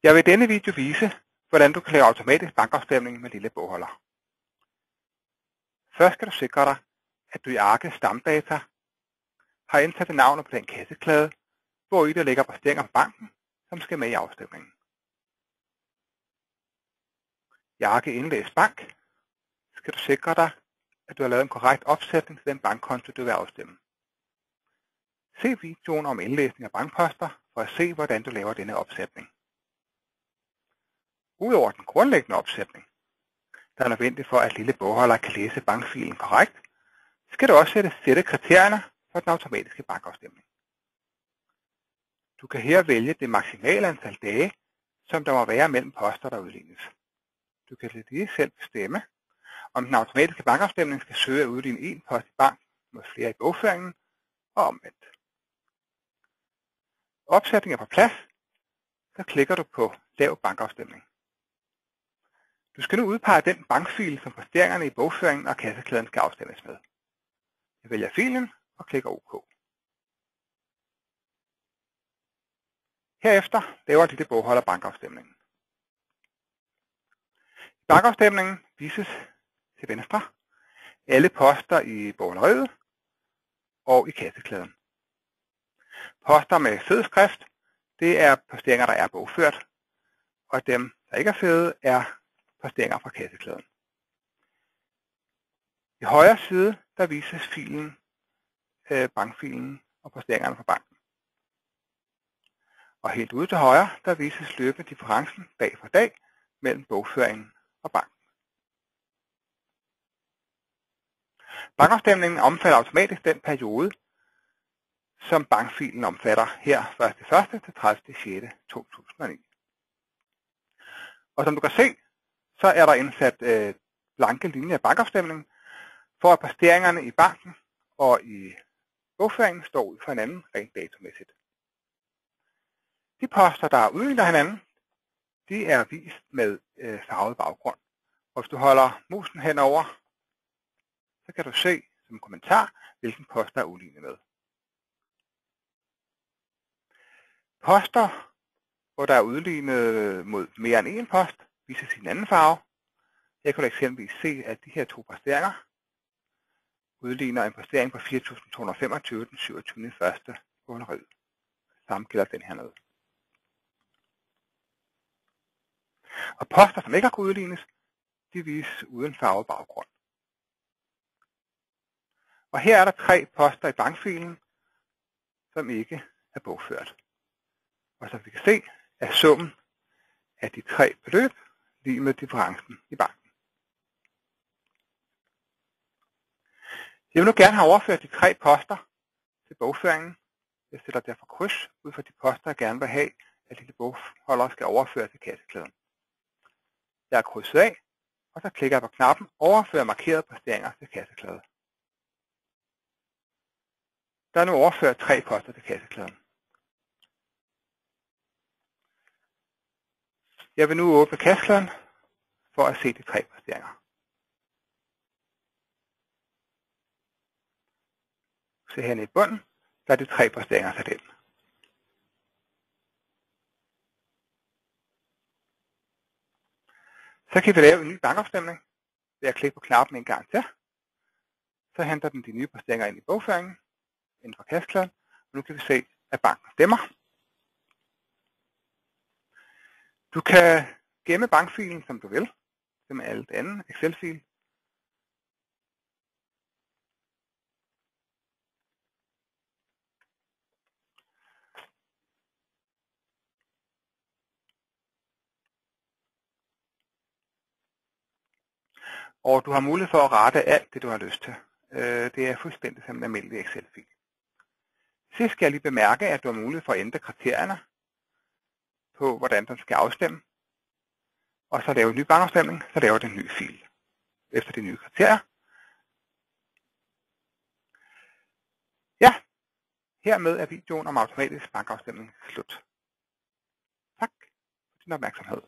Jeg vil i denne video vise, hvordan du kan lave automatisk bankafstemning med lille bogholder. Først skal du sikre dig, at du i arkets stamdata har indsat navnet på den kasseklade, hvori der ligger posteringer på banken, som skal med i afstemningen. I arket indlæs bank skal du sikre dig, at du har lavet en korrekt opsætning til den bankkonto, du vil afstemme. Se videoen om indlæsning af bankposter for at se, hvordan du laver denne opsætning. Udover den grundlæggende opsætning, der er nødvendig for, at lille bogholder kan læse bankfilen korrekt, skal du også sætte kriterierne for den automatiske bankafstemning. Du kan her vælge det maksimale antal dage, som der må være mellem poster, der udlignes. Du kan lige selv bestemme, om den automatiske bankafstemning skal søge at udligne en post i banken mod flere i bogføringen og omvendt. Opsætning er på plads, så klikker du på Lav bankafstemning. Du skal nu udpege den bankfil, som posteringerne i bogføringen og kasseklæden skal afstemmes med. Jeg vælger filen og klikker OK. Herefter laver lille bogholder bankafstemningen. I bankafstemningen vises til venstre alle poster i bogholderiet og i kasseklæden. Poster med fed skrift, det er posteringer, der er bogført, og dem, der ikke er fede, er posteringer fra kasseklæden. I højre side, der vises filen, bankfilen og posteringerne fra banken. Og helt ude til højre, der vises løbende differencen dag for dag mellem bogføringen og banken. Bankafstemningen omfatter automatisk den periode, som bankfilen omfatter her 1.1. til 30.6.2009. Og som du kan se, så er der indsat blanke linjer af bankafstemningen, for at posteringerne i banken og i bogføringen står ud for hinanden rent datomæssigt. De poster, der udligner hinanden, de er vist med farvet baggrund. Og hvis du holder musen henover, så kan du se som kommentar, hvilken post der er udlignet med. Poster, hvor der er udlignet mod mere end en post, vises i en anden farve. Her kan du eksempelvis se, at de her to posteringer udligner en postering på 4.225 den 27.1. bogholderiet. Samme gælder den hernede. Og poster, som ikke har kunnet udlignes, de vises uden farvet baggrund. Og her er der 3 poster i bankfilen, som ikke er bogført. Og som vi kan se, er summen af de 3 beløb lig med differencen i banken. Jeg vil nu gerne have overført de 3 poster til bogføringen. Jeg sætter derfor kryds ud for de poster, jeg gerne vil have, at lille bogholder skal overføre til kasseklæden. Jeg har krydset af, og så klikker jeg på knappen Overfør markerede posteringer til kasseklæden. Der er nu overført 3 poster til kasseklæden. Jeg vil nu åbne kasseklæden for at se de 3 posteringer. Se hernede i bunden, der er de 3 posteringer sat ind. Så kan vi lave en ny bankafstemning ved at klikke på knappen en gang til. Så henter den de nye posteringer ind i bogføringen inden for kasseklæden, og nu kan vi se, at banken stemmer. Du kan gemme bankfilen, som du vil, som alt andet Excel-fil. Og du har mulighed for at rette alt det, du har lyst til. Det er fuldstændig som en almindelig Excel-fil. Sidst skal jeg lige bemærke, at du har mulighed for at ændre kriterierne på, hvordan den skal afstemme. Og så lave en ny bankafstemning, så laver den en ny fil efter de nye kriterier. Ja, hermed er videoen om automatisk bankafstemning slut. Tak for din opmærksomhed.